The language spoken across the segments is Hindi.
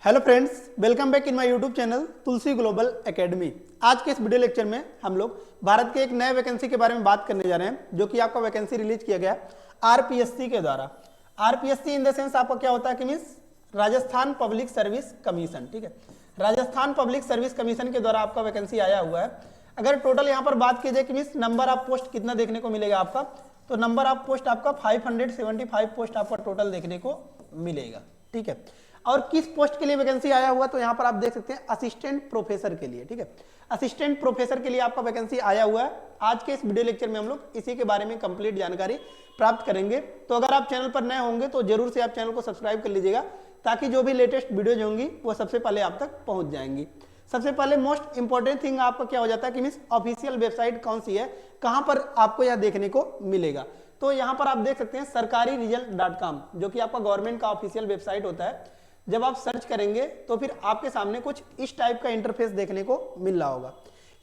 Hello friends, welcome back in my YouTube channel Tulsi global academy. आज के इस वीडियो लेक्चर में हम लोग भारत के एक नए वैकेंसी के बारे में बात करने जा रहे हैं, जो कि आपका वैकेंसी रिलीज किया गया आरपीएससी के द्वारा। आरपीएससी इन द सेंस आपका क्या होता है कि means Rajasthan public service commission. ठीक है, राजस्थान पब्लिक सर्विस कमीशन के द्वारा आपका वैकेंसी आया हुआ है। अगर टोटल यहाँ पर बात की जाए कि मीन्स नंबर ऑफ पोस्ट कितना देखने को मिलेगा आपका, तो नंबर ऑफ पोस्ट आपका 575 पोस्ट आपका टोटल देखने को मिलेगा। ठीक है, और किस पोस्ट के लिए वैकेंसी आया हुआ, तो यहाँ पर आप देख सकते हैं असिस्टेंट प्रोफेसर के लिए। ठीक है, असिस्टेंट प्रोफेसर के लिए आपका वैकेंसी आया हुआ है। आज के इस वीडियो लेक्चर में हम लोग इसी के बारे में कंप्लीट जानकारी प्राप्त करेंगे। तो अगर आप चैनल पर नए होंगे तो जरूर से आप चैनल को सब्सक्राइब कर लीजिएगा, ताकि जो भी लेटेस्ट वीडियोज होंगी वो सबसे पहले आप तक पहुंच जाएंगी। सबसे पहले मोस्ट इंपॉर्टेंट थिंग आपका क्या हो जाता है कि मीन्स ऑफिशियल वेबसाइट कौन सी है, कहां पर आपको यह देखने को मिलेगा। तो यहाँ पर आप देख सकते हैं सरकारी रिजल्ट.com, जो कि आपका गवर्नमेंट का ऑफिशियल वेबसाइट होता है। जब आप सर्च करेंगे तो फिर आपके सामने कुछ इस टाइप का इंटरफेस देखने को मिल रहा होगा।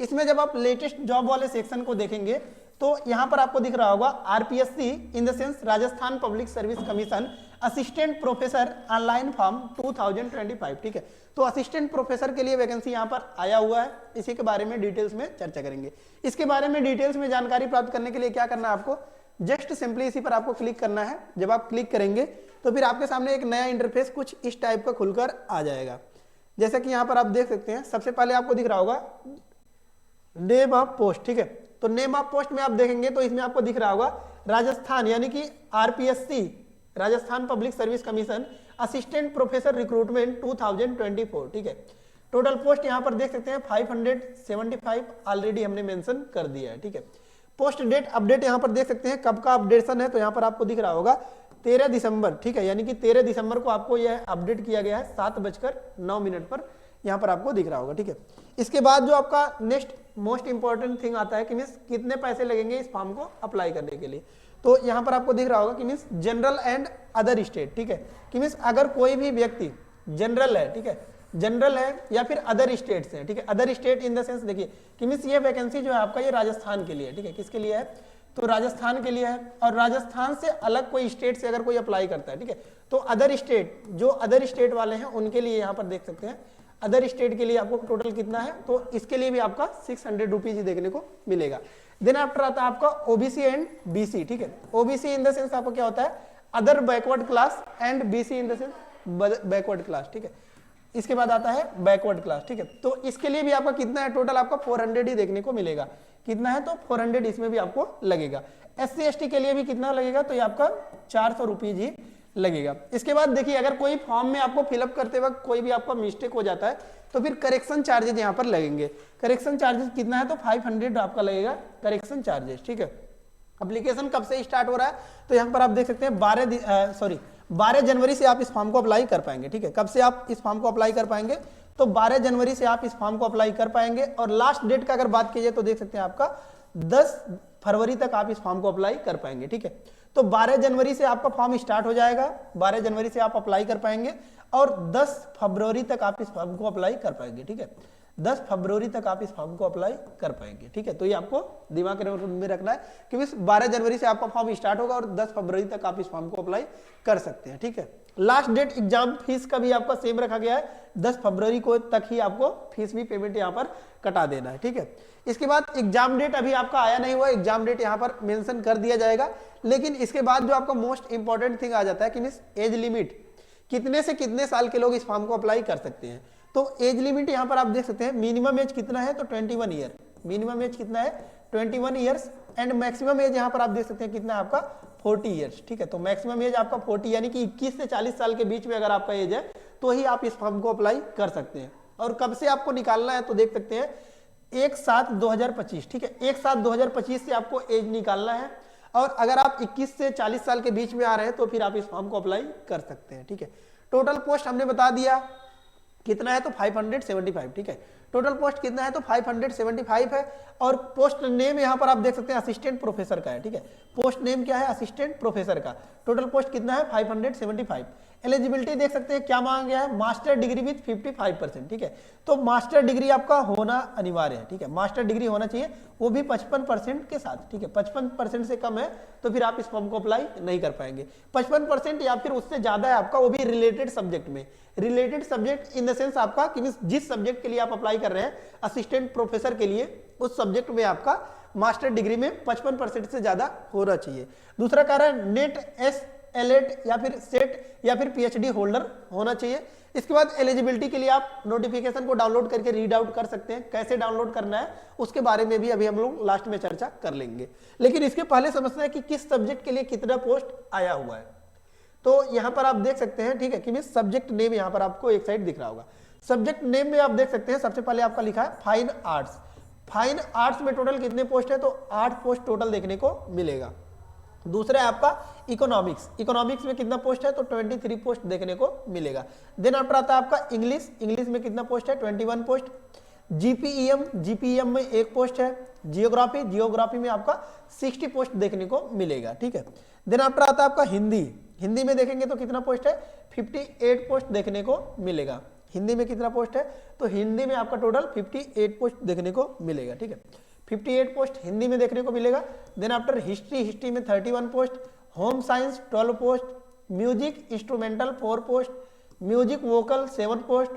इसमें जब आप लेटेस्ट जॉब वाले सेक्शन को देखेंगे तो यहाँ पर आपको दिख रहा होगा RPSC in the sense Rajasthan public service commission assistant professor online form 2025। ठीक है, तो असिस्टेंट प्रोफेसर के लिए वैकेंसी यहाँ पर आया हुआ है। इसी के बारे में डिटेल्स में चर्चा करेंगे। इसके बारे में डिटेल्स में जानकारी प्राप्त करने के लिए क्या करना है आपको, जस्ट सिंपली इसी पर आपको क्लिक करना है। जब आप क्लिक करेंगे तो फिर आपके सामने एक नया इंटरफेस कुछ इस टाइप का खुलकर आ जाएगा। जैसा कि यहाँ पर आप देख सकते हैं, सबसे पहले आपको दिख रहा होगा नेम ऑफ पोस्ट। ठीक है, तो नेम ऑफ पोस्ट में आप देखेंगे तो इसमें आपको दिख रहा होगा राजस्थान, यानी कि RPSC Rajasthan public service commission assistant professor recruitment 2024। ठीक है, टोटल पोस्ट यहाँ पर देख सकते हैं 575 ऑलरेडी हमने मेंशन कर दिया है। ठीक है, पोस्ट डेट अपडेट यहाँ पर देख सकते हैं कब का अपडेशन है, तो यहाँ पर आपको दिख रहा होगा 13 दिसंबर। ठीक है, यानी कि 13 दिसंबर को आपको यह अपडेट किया गया है 7:09 पर यहाँ पर आपको दिख रहा होगा। ठीक है, इसके बाद जो आपका नेक्स्ट मोस्ट इंपॉर्टेंट थिंग आता है कि मीन्स कितने पैसे लगेंगे इस फॉर्म को अप्लाई करने के लिए। तो यहाँ पर आपको दिख रहा होगा कि means general and other state. ठीक है, कि मीन्स अगर कोई भी व्यक्ति जनरल है, ठीक है, जनरल है या फिर अदर स्टेट्स हैं। ठीक है, other state in the sense देखिए कि मीन्स ये वैकेंसी जो है आपका ये राजस्थान के लिए। ठीक है, किसके लिए है, तो राजस्थान के लिए है। और राजस्थान से अलग कोई स्टेट से अगर कोई अप्लाई करता है, ठीक है, तो अदर स्टेट, जो अदर स्टेट वाले हैं उनके लिए यहाँ पर देख सकते हैं अदर स्टेट के लिए आपको टोटल कितना है, तो इसके लिए भी आपका 600 रुपीज ही देखने को मिलेगा। देन आफ्टर आता है आपका ओबीसी एंड बीसी। ठीक है, ओबीसी इन द सेंस आपको क्या होता है, other backward class, and BC in the sense backward class. ठीक है, इसके बाद आता है बैकवर्ड क्लास। ठीक है, तो इसके लिए भी आपका कितना है, टोटल आपका 400 ही देखने को मिलेगा। कितना है, तो 400 इसमें भी आपको लगेगा। एससी एसटी के लिए भी कितना लगेगा, तो ये आपका 400 रुपीज ही लगेगा। इसके बाद देखिए, अगर कोई फॉर्म में आपको फिलअप करते वक्त कोई भी आपका मिस्टेक हो जाता है तो फिर करेक्शन चार्जेस यहाँ पर लगेंगे। करेक्शन चार्जेस कितना है, तो 500 आपका लगेगा करेक्शन चार्जेस। ठीक है, एप्लीकेशन कब से स्टार्ट हो रहा है, तो यहाँ पर आप देख सकते हैं 12 जनवरी से आप इस फॉर्म को अप्लाई कर पाएंगे। ठीक है, कब से आप इस फॉर्म को अप्लाई कर पाएंगे, तो 12 जनवरी से आप इस फॉर्म को अप्लाई कर पाएंगे। और लास्ट डेट का अगर बात कीजिए तो देख सकते हैं आपका 10 फरवरी तक आप इस फॉर्म को अप्लाई कर पाएंगे। ठीक है, तो 12 जनवरी से आपका फॉर्म स्टार्ट हो जाएगा, 12 जनवरी से आप अप्लाई कर पाएंगे और 10 फरवरी तक आप इस फॉर्म को अप्लाई कर पाएंगे। ठीक है, 10 फरवरी तक आप इस फॉर्म को अप्लाई कर पाएंगे। ठीक है, तो ये आपको दिमाग में रखना है कि 12 जनवरी से आपका फॉर्म स्टार्ट होगा और 10 फरवरी तक आप इस फॉर्म को अप्लाई कर सकते हैं। ठीक है, लास्ट डेट एग्जाम फीस का भी आपका सेम रखा गया है, 10 फरवरी को तक ही आपको फीस भी पेमेंट यहाँ पर कटा देना है। ठीक है, इसके बाद एग्जाम डेट अभी आपका आया नहीं हुआ, एग्जाम डेट यहाँ पर मेंशन कर दिया जाएगा। लेकिन इसके बाद जो आपका मोस्ट इंपॉर्टेंट थिंग आ जाता है कि मीन्स एज लिमिट, कितने से कितने साल के लोग इस फॉर्म को अप्लाई कर सकते हैं। तो एज लिमिट यहाँ पर आप देख सकते हैं, मिनिमम एज कितना है, तो 21 ईयर। मिनिमम एज कितना है, 21 ईयर्स। एंड मैक्सिमम एज यहाँ पर आप देख सकते हैं कितना है आपका, 40 ईयर्स। ठीक है, तो मैक्सिमम एज आपका 40, यानी कि 21 से 40 साल के बीच में अगर आपका एज है तो ही आप इस फॉर्म को अप्लाई कर सकते हैं। और कब से आपको निकालना है, तो देख सकते हैं 1/7/2025। ठीक है, 1/7/2025 से आपको एज निकालना है। और अगर आप 21 से 40 साल के बीच में आ रहे हैं तो फिर आप इस फॉर्म को अप्लाई कर सकते हैं। ठीक है, टोटल पोस्ट हमने बता दिया कितना है, तो 575। ठीक है, टोटल पोस्ट कितना है तो 575 है। और पोस्ट नेम यहाँ पर आप देख सकते हैं असिस्टेंट प्रोफेसर का है, ठीक है, पोस्ट नेम क्या है असिस्टेंट प्रोफेसर का। टोटल पोस्ट कितना है 575। एलिजिबिलिटी देख सकते हैं क्या मांगा गया है, मास्टर डिग्री विथ 55%, ठीक है, तो मास्टर डिग्री आपका होना अनिवार्य है, ठीक है, मास्टर डिग्री होना चाहिए, वो भी 55% के साथ, ठीक है, 55% से कम है तो फिर आप इस फॉर्म को अप्लाई नहीं कर पाएंगे। 55% या फिर उससे ज्यादा है आपका, वो भी रिलेटेड सब्जेक्ट में, related subject in the sense आपका कि जिस सब्जेक्ट के लिए आप अप्लाई कर रहे हैं असिस्टेंट प्रोफेसर के लिए, उस सब्जेक्ट में आपका मास्टर डिग्री में 55% से ज्यादा होना चाहिए। दूसरा कारण नेट एस एलेट या फिर सेट या फिर पीएचडी होल्डर होना चाहिए। इसके बाद एलिजिबिलिटी के लिए आप नोटिफिकेशन को डाउनलोड करके रीड आउट कर सकते हैं, कैसे डाउनलोड करना है उसके बारे में भी अभी हम लोग लास्ट में चर्चा कर लेंगे। लेकिन इसके पहले समझना है कि किस सब्जेक्ट के लिए कितना पोस्ट आया हुआ है। तो यहां पर आप देख सकते हैं, ठीक है, कि सब्जेक्ट नेम यहां पर आपको एक साइड दिख रहा होगा। सब्जेक्ट नेम में आप देख सकते हैं सबसे पहले आपका लिखा है फाइन आर्ट्स। फाइन आर्ट्स में टोटल कितने पोस्ट है तो 8 पोस्ट टोटल देखने को मिलेगा। दूसरा है आपका इकोनॉमिक्स, इकोनॉमिक्स में कितना पोस्ट है तो 23 पोस्ट देखने को मिलेगा। देन आफ्टर आता है आपका इंग्लिश, इंग्लिश में कितना पोस्ट है 21 पोस्ट। जीपीईएम, जीपीईएम में 1 पोस्ट है। जियोग्राफी, जियोग्राफी में आपका 60 पोस्ट देखने को मिलेगा, ठीक है। देन आफ्टर आता है आपका हिंदी, हिंदी में देखेंगे तो कितना पोस्ट है 58 पोस्ट देखने को मिलेगा। हिंदी में कितना पोस्ट है तो हिंदी में आपका टोटल 58 पोस्ट देखने को मिलेगा, ठीक है, 58 पोस्ट हिंदी में देखने को मिलेगा। देन आफ्टर हिस्ट्री, हिस्ट्री में 31 post. Home science 12 post. Music instrumental 4 post. Music vocal 7 post.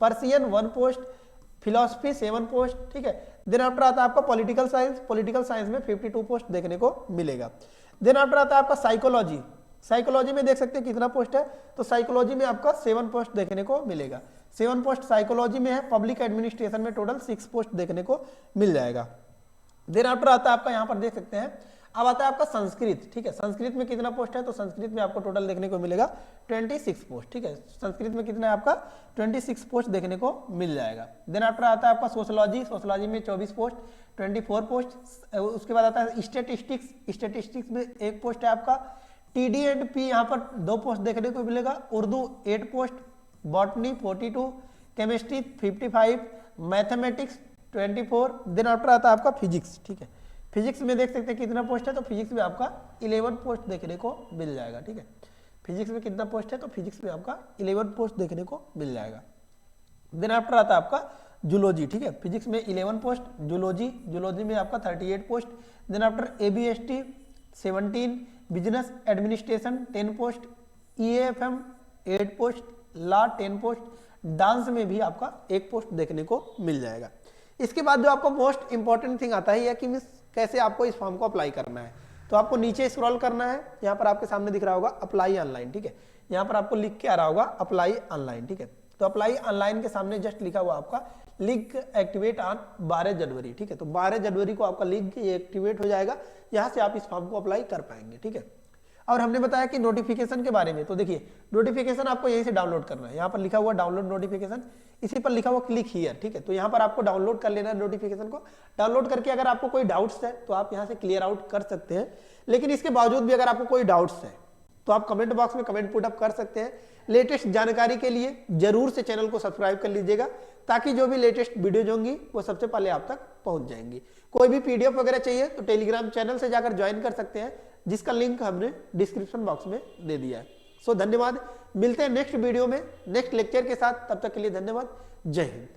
Persian 1 post. Philosophy 7 post, ठीक है। देन आफ्टर आता है आपका पॉलिटिकल साइंस, पॉलिटिकल साइंस में 52 पोस्ट देखने को मिलेगा। देन आफ्टर आता है आपका साइकोलॉजी, साइकोलॉजी में देख सकते हैं कितना पोस्ट है तो साइकोलॉजी में आपका 7 पोस्ट देखने को मिलेगा। 7 पोस्ट साइकोलॉजी में है। पब्लिक एडमिनिस्ट्रेशन में टोटल 6 पोस्ट देखने को मिल जाएगा। देन आफ्टर आता है आपका यहाँ पर देख सकते हैं, अब आता है आपका संस्कृत, ठीक है, संस्कृत में कितना पोस्ट है तो संस्कृत में आपको टोटल देखने को मिलेगा 26 पोस्ट, ठीक है, संस्कृत में कितना है आपका 26 पोस्ट देखने को मिल जाएगा। देन आफ्टर आता है आपका सोशोलॉजी, सोशोलॉजी में 24 पोस्ट, 24 पोस्ट। उसके बाद आता है स्टेटिस्टिक्स, स्टेटिस्टिक्स में 1 पोस्ट है आपका। टीडी एंड पी यहाँ पर 2 पोस्ट देखने को मिलेगा। Urdu 8 post. Botany 42। Chemistry 55। Mathematics 24। Then after आता है आपका फिजिक्स, ठीक है, फिजिक्स में देख सकते हैं कितना पोस्ट है तो फिजिक्स में आपका 11 पोस्ट देखने को मिल जाएगा, ठीक है, फिजिक्स में कितना पोस्ट है तो फिजिक्स में आपका 11 पोस्ट देखने को मिल जाएगा। देन आफ्टर आता है आपका जूलॉजी, ठीक है, फिजिक्स में 11 पोस्ट। जूलॉजी, जूलॉजी में आपका 38 post. Then after ABST 17। Business administration 10 post. EAFM 8 post. Law 10 post. Dance में भी आपका 1 पोस्ट देखने को मिल जाएगा। इसके बाद जो आपको मोस्ट इंपॉर्टेंट थिंग आता है कि कैसे आपको इस फॉर्म को अप्लाई करना है, तो आपको नीचे स्क्रॉल करना है, यहाँ पर आपके सामने दिख रहा होगा अप्लाई ऑनलाइन, ठीक है, यहाँ पर आपको लिख के आ रहा होगा अप्लाई ऑनलाइन, ठीक है, तो अप्लाई ऑनलाइन के सामने जस्ट लिखा हुआ आपका लिंक एक्टिवेट ऑन 12 जनवरी, ठीक है, तो 12 जनवरी को आपका लिंक एक्टिवेट हो जाएगा, यहाँ से आप इस फॉर्म को अप्लाई कर पाएंगे, ठीक है। और हमने बताया कि नोटिफिकेशन के बारे में, तो देखिए नोटिफिकेशन आपको यहीं से डाउनलोड करना है, यहाँ पर लिखा हुआ डाउनलोड नोटिफिकेशन, इसी पर लिखा हुआ क्लिक हियर, ठीक है, तो यहाँ पर आपको डाउनलोड कर लेना है नोटिफिकेशन को। डाउनलोड करके अगर आपको कोई डाउट्स है तो आप यहाँ से क्लियर आउट कर सकते हैं, लेकिन इसके बावजूद भी अगर आपको कोई डाउट्स है तो आप कमेंट बॉक्स में कमेंट पुट अप कर सकते हैं। लेटेस्ट जानकारी के लिए जरूर से चैनल को सब्सक्राइब कर लीजिएगा, ताकि जो भी लेटेस्ट वीडियोज होंगी वो सबसे पहले आप तक पहुंच जाएंगी। कोई भी पीडीएफ वगैरह चाहिए तो टेलीग्राम चैनल से जाकर ज्वाइन कर सकते हैं, जिसका लिंक हमने डिस्क्रिप्शन बॉक्स में दे दिया है। सो धन्यवाद, मिलते हैं नेक्स्ट वीडियो में नेक्स्ट लेक्चर के साथ, तब तक के लिए धन्यवाद, जय हिंद।